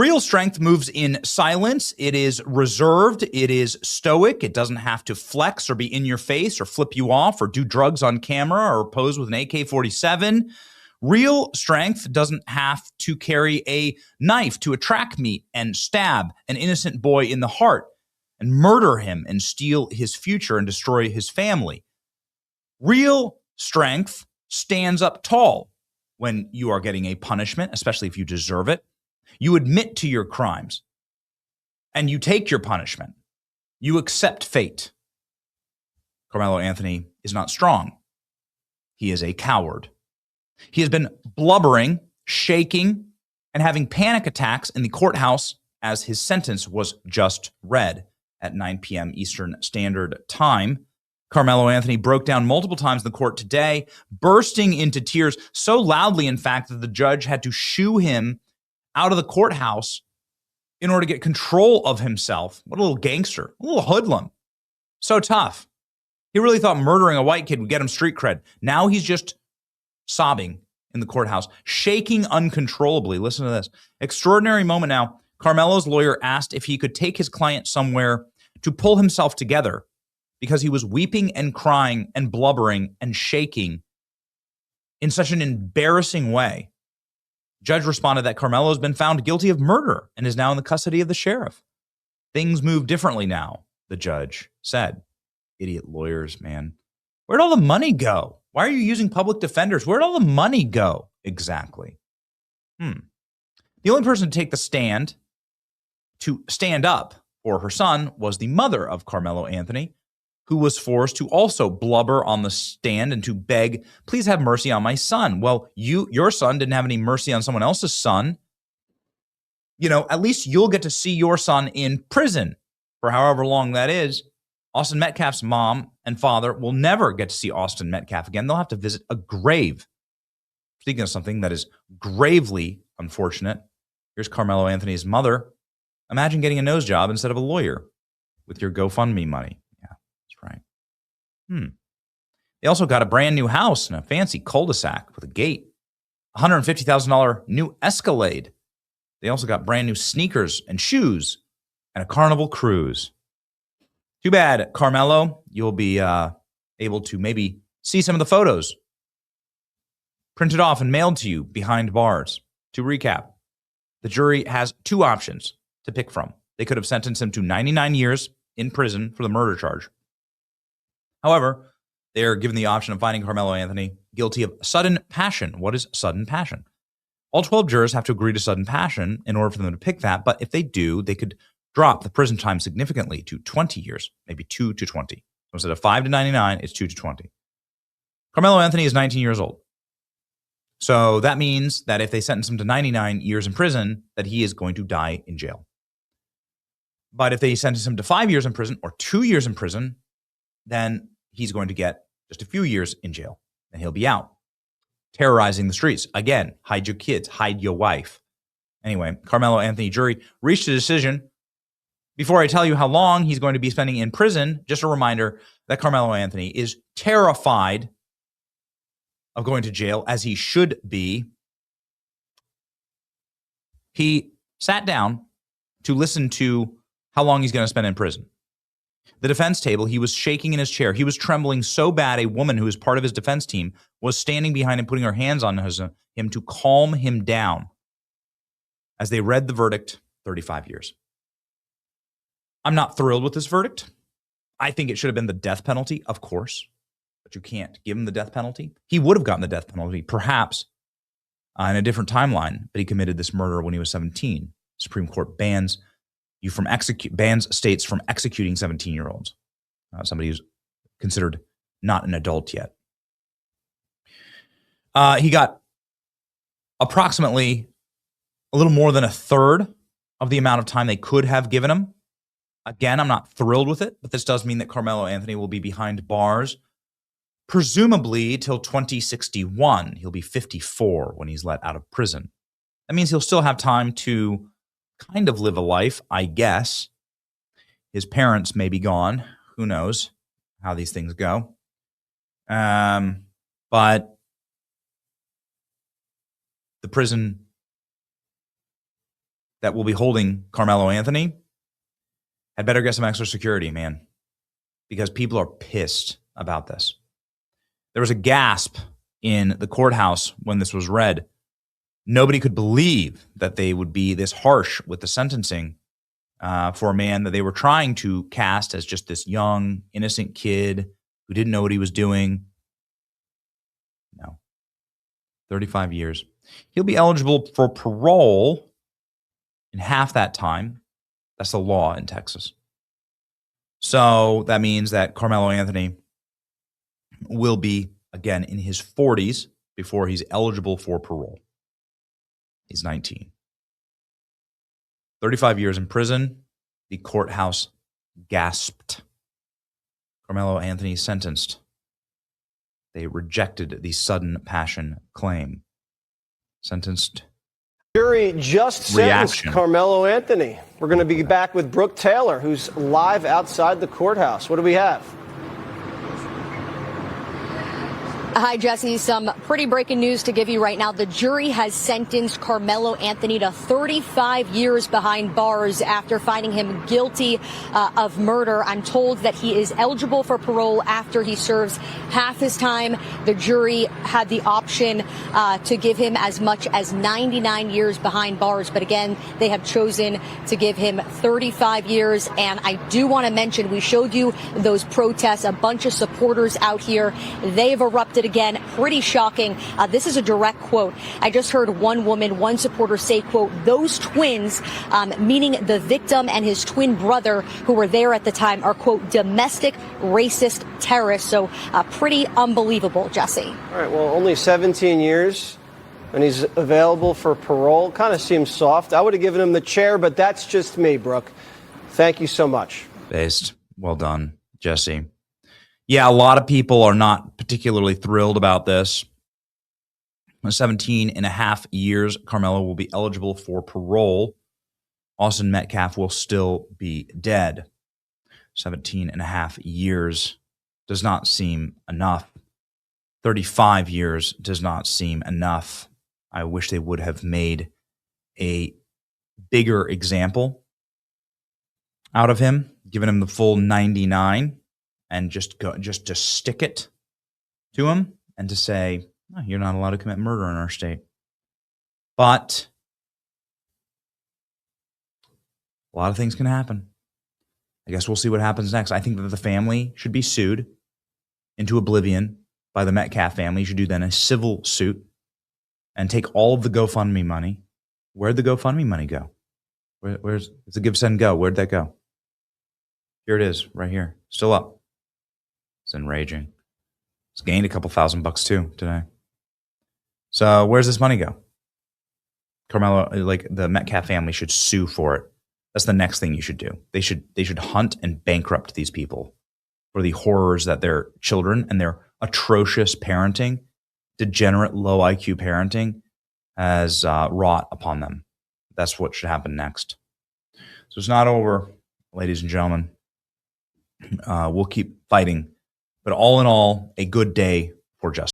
Real strength moves in silence. It is reserved. It is stoic. It doesn't have to flex or be in your face or flip you off or do drugs on camera or pose with an AK-47. Real strength doesn't have to carry a knife to a track meet and stab an innocent boy in the heart and murder him and steal his future and destroy his family. Real strength stands up tall when you are getting a punishment, especially if you deserve it. You admit to your crimes and you take your punishment. You accept fate. Karmelo Anthony is not strong. He is a coward. He has been blubbering, shaking, and having panic attacks in the courthouse as his sentence was just read at 9 p.m. Eastern Standard Time. Karmelo Anthony broke down multiple times in the court today, bursting into tears so loudly, in fact, that the judge had to shoo him out of the courthouse in order to get control of himself. What a little gangster, a little hoodlum. So tough. He really thought murdering a white kid would get him street cred. Now he's just sobbing in the courthouse, shaking uncontrollably. Listen to this. Extraordinary moment now. Karmelo's lawyer asked if he could take his client somewhere to pull himself together because he was weeping and crying and blubbering and shaking in such an embarrassing way. Judge responded that Karmelo has been found guilty of murder and is now in the custody of the sheriff. Things move differently now, the judge said. Idiot lawyers, man. Where'd all the money go? Why are you using public defenders? Where'd all the money go exactly? The only person to take the stand, to stand up for her son, was the mother of Karmelo Anthony, who was forced to also blubber on the stand and to beg, please have mercy on my son. Well, your son didn't have any mercy on someone else's son. At least you'll get to see your son in prison for however long that is. Austin Metcalf's mom and father will never get to see Austin Metcalf again. They'll have to visit a grave. Speaking of something that is gravely unfortunate, here's Karmelo Anthony's mother. Imagine getting a nose job instead of a lawyer with your GoFundMe money. Right. They also got a brand new house in a fancy cul-de-sac with a gate. $150,000 new Escalade. They also got brand new sneakers and shoes and a Carnival cruise. Too bad, Karmelo. You'll be able to maybe see some of the photos printed off and mailed to you behind bars. To recap, the jury has two options to pick from. They could have sentenced him to 99 years in prison for the murder charge. However, they're given the option of finding Karmelo Anthony guilty of sudden passion. What is sudden passion? All 12 jurors have to agree to sudden passion in order for them to pick that, but if they do, they could drop the prison time significantly to 20 years, maybe 2 to 20. So instead of 5 to 99, it's 2 to 20. Karmelo Anthony is 19 years old. So that means that if they sentence him to 99 years in prison, that he is going to die in jail. But if they sentence him to 5 years in prison or 2 years in prison, then he's going to get just a few years in jail and he'll be out terrorizing the streets. Again, hide your kids, hide your wife. Anyway, Karmelo Anthony jury reached a decision. Before I tell you how long he's going to be spending in prison, just a reminder that Karmelo Anthony is terrified of going to jail, as he should be. He sat down to listen to how long he's going to spend in prison. The defense table, he was shaking in his chair. He was trembling so bad a woman who was part of his defense team was standing behind him, putting her hands on him to calm him down as they read the verdict, 35 years. I'm not thrilled with this verdict. I think it should have been the death penalty, of course, but you can't give him the death penalty. He would have gotten the death penalty, perhaps, in a different timeline, but he committed this murder when he was 17. Supreme Court bans states from executing 17-year-olds, somebody who's considered not an adult yet. He got approximately a little more than a third of the amount of time they could have given him. Again, I'm not thrilled with it, but this does mean that Karmelo Anthony will be behind bars, presumably till 2061. He'll be 54 when he's let out of prison. That means he'll still have time to kind of live a life, I guess. His parents may be gone. Who knows how these things go. But the prison that will be holding Carmelo Anthony had better get some extra security, man, because people are pissed about this. There was a gasp in the courthouse when this was read. Nobody could believe that they would be this harsh with the sentencing for a man that they were trying to cast as just this young, innocent kid who didn't know what he was doing. No. 35 years. He'll be eligible for parole in half that time. That's the law in Texas. So that means that Carmelo Anthony will be, again, in his 40s before he's eligible for parole. He's 19. 35 years in prison. The courthouse gasped. Carmelo Anthony sentenced. They rejected the sudden passion claim. Sentenced. Jury just sentenced Carmelo Anthony. We're going to be back with Brooke Taylor, who's live outside the courthouse. What do we have? Hi, Jesse. Some pretty breaking news to give you right now. The jury has sentenced Carmelo Anthony to 35 years behind bars after finding him guilty of murder. I'm told that he is eligible for parole after he serves half his time. The jury had the option to give him as much as 99 years behind bars. But again, they have chosen to give him 35 years. And I do want to mention, we showed you those protests, a bunch of supporters out here. They've erupted again. Pretty shocking. This is a direct quote. I just heard one supporter say, quote, those twins, meaning the victim and his twin brother who were there at the time, are, quote, domestic racist terrorists. So pretty unbelievable, Jesse. All right. Well, only 17 years and he's available for parole. Kind of seems soft. I would have given him the chair, but that's just me, Brooke. Thank you so much. Based. Well done, Jesse. Yeah, a lot of people are not particularly thrilled about this. 17 and a half years, Carmelo will be eligible for parole. Austin Metcalf will still be dead. 17 and a half years does not seem enough. 35 years does not seem enough. I wish they would have made a bigger example out of him, given him the full 99. And just to stick it to him and to say, oh, you're not allowed to commit murder in our state. But a lot of things can happen. I guess we'll see what happens next. I think that the family should be sued into oblivion by the Metcalf family. You should do then a civil suit and take all of the GoFundMe money. Where'd the GoFundMe money go? Where's the Give Send Go? Where'd that go? Here it is, right here. Still up. It's enraging. It's gained a couple $1,000 too today. So where's this money go? Carmelo, like the Metcalf family should sue for it. That's the next thing you should do. They should hunt and bankrupt these people for the horrors that their children and their atrocious parenting, degenerate low IQ parenting has wrought upon them. That's what should happen next. So it's not over, ladies and gentlemen. We'll keep fighting. But all in all, a good day for justice.